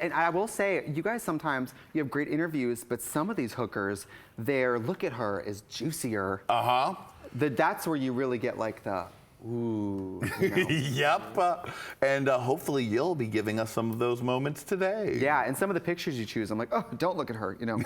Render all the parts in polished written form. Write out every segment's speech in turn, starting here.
And I will say, you guys sometimes, you have great interviews, but some of these hookers, their look at her is juicier. Uh-huh. That's where you really get like the, ooh. You know? Yep. And hopefully you'll be giving us some of those moments today. Yeah, and some of the pictures you choose, I'm like, oh, don't look at her, you know.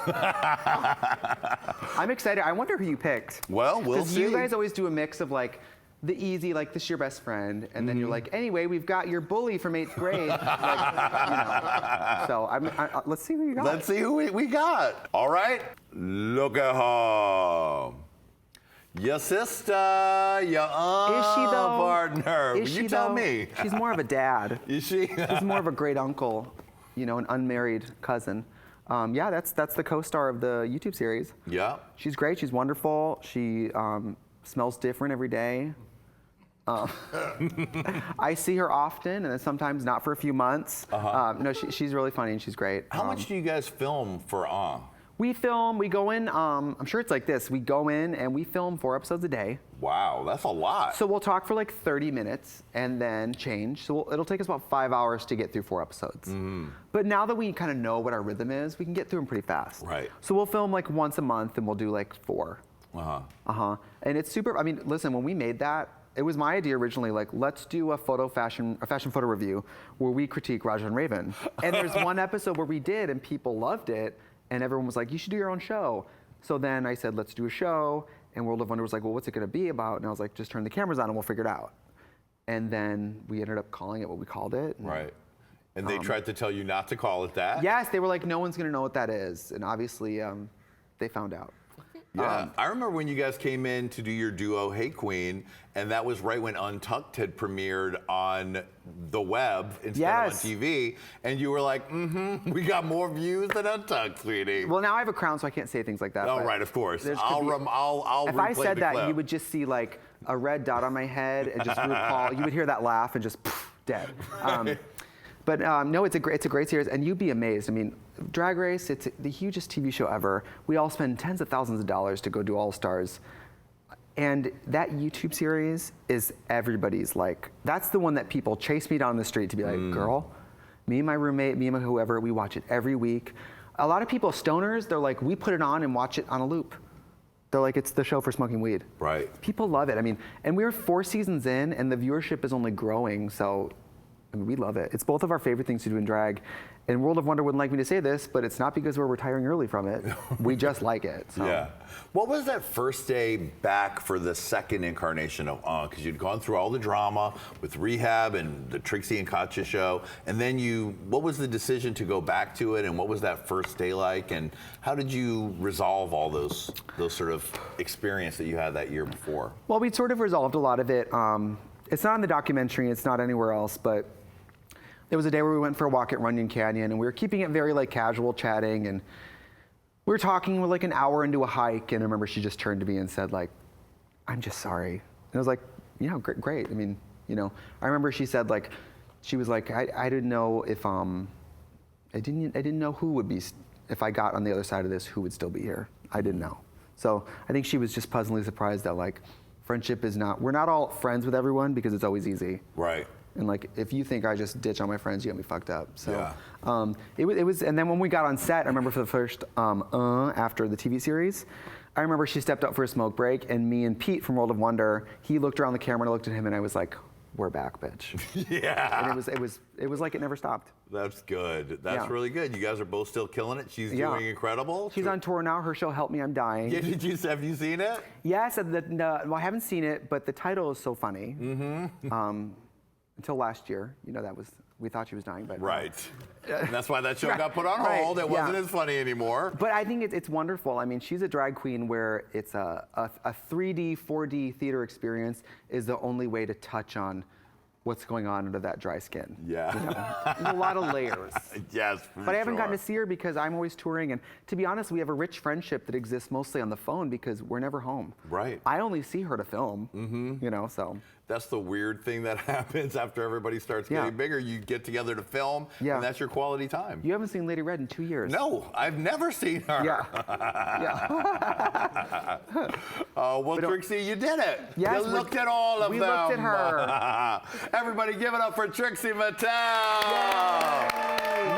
I'm excited. I wonder who you picked. Well, we'll see. You guys always do a mix of like, the easy, like, this is your best friend, and then you're like, anyway, we've got your bully from 8th grade. Like, you know. So let's see who you got. Let's see who we got. All right. Look at her. Your sister, your partner. Is you she tell though? me. She's more of a dad. Is she? She's more of a great uncle, you know, an unmarried cousin. Yeah, that's the co-star of the YouTube series. Yeah. She's great. She's wonderful. She smells different every day. I see her often, and then sometimes not for a few months. No, she's really funny and she's great. How much do you guys film for We go in, I'm sure it's like this, we go in and we film 4 episodes a day. Wow, that's a lot. So we'll talk for like 30 minutes and then change. So it'll take us about 5 hours to get through 4 episodes. But now that we kind of know what our rhythm is, we can get through them pretty fast. Right. So we'll film like once a month and we'll do like 4. And it's super, I mean, listen, when we made that, it was my idea originally, like, let's do a fashion photo review where we critique Raja and Raven. And there's one episode where we did and people loved it and everyone was like, you should do your own show. So then I said, let's do a show. And World of Wonder was like, well, what's it gonna be about? And I was like, just turn the cameras on and we'll figure it out. And then we ended up calling it what we called it. Right. And they tried to tell you not to call it that? Yes, they were like, no one's gonna know what that is. And obviously, they found out. Yeah, I remember when you guys came in to do your duo, Hey Qween, and that was right when Untucked had premiered on the web instead of on TV, and you were like, we got more views than Untucked, sweetie. Well, now I have a crown, so I can't say things like that. Oh, right, of course. I'll if I said that, clip. you would just see like a red dot on my head and just RuPaul. You would hear that laugh and just dead. But no, it's a great series, and you'd be amazed. I mean, Drag Race, it's the hugest TV show ever. We all spend tens of thousands of dollars to go do All Stars. And that YouTube series is everybody's like, that's the one that people chase me down the street to be like, girl, me and my roommate, me and my whoever, we watch it every week. A lot of people, stoners, they're like, we put it on and watch it on a loop. They're like, it's the show for smoking weed. Right. People love it. I mean, and we're 4 seasons in and the viewership is only growing, so I mean, we love it. It's both of our favorite things to do in drag. And World of Wonder wouldn't like me to say this, but it's not because we're retiring early from it. We just like it. So. Yeah. What was that first day back for the second incarnation of because you'd gone through all the drama with Rehab and the Trixie and Katya show, and then what was the decision to go back to it, and what was that first day like, and how did you resolve all those sort of experience that you had that year before? Well, we sort of resolved a lot of it. It's not in the documentary, it's not anywhere else, but there was a day where we went for a walk at Runyon Canyon and we were keeping it very like casual chatting, and we were talking, we're like an hour into a hike, and I remember she just turned to me and said like, I'm just sorry. And I was like, yeah, great. I mean, you know, I remember she said like, she was like, I didn't know if, I didn't know who would be, if I got on the other side of this, who would still be here. I didn't know. So I think she was just pleasantly surprised that like, friendship is not, we're not all friends with everyone because it's always easy. Right. And like, if you think I just ditch all my friends, you got me fucked up. So yeah. It was, and then when we got on set, I remember for the first, after the TV series, I remember she stepped up for a smoke break, and me and Pete from World of Wonder, he looked around the camera and I looked at him and I was like, we're back, bitch. Yeah. And it was like it never stopped. That's good. That's really good. You guys are both still killing it. She's doing incredible. She's on tour now. Her show, Help Me, I'm Dying. Yeah, have you seen it? Yes, well, I haven't seen it, but the title is so funny. Until last year, you know, we thought she was dying, but right. And that's why that show got put on hold. It wasn't as funny anymore. But I think it's wonderful. I mean, she's a drag queen where it's a 3D, 4D theater experience is the only way to touch on what's going on under that dry skin. Yeah. You know? There's a lot of layers. Yes, But I haven't gotten to see her because I'm always touring, and to be honest, we have a rich friendship that exists mostly on the phone because we're never home. Right. I only see her to film, you know, so. That's the weird thing that happens after everybody starts getting bigger. You get together to film, and that's your quality time. You haven't seen Lady Red in 2 years. No, I've never seen her. Yeah. Well, Trixie, you did it. Yes, you looked at all of them. We looked at her. Everybody give it up for Trixie Mattel. Yay.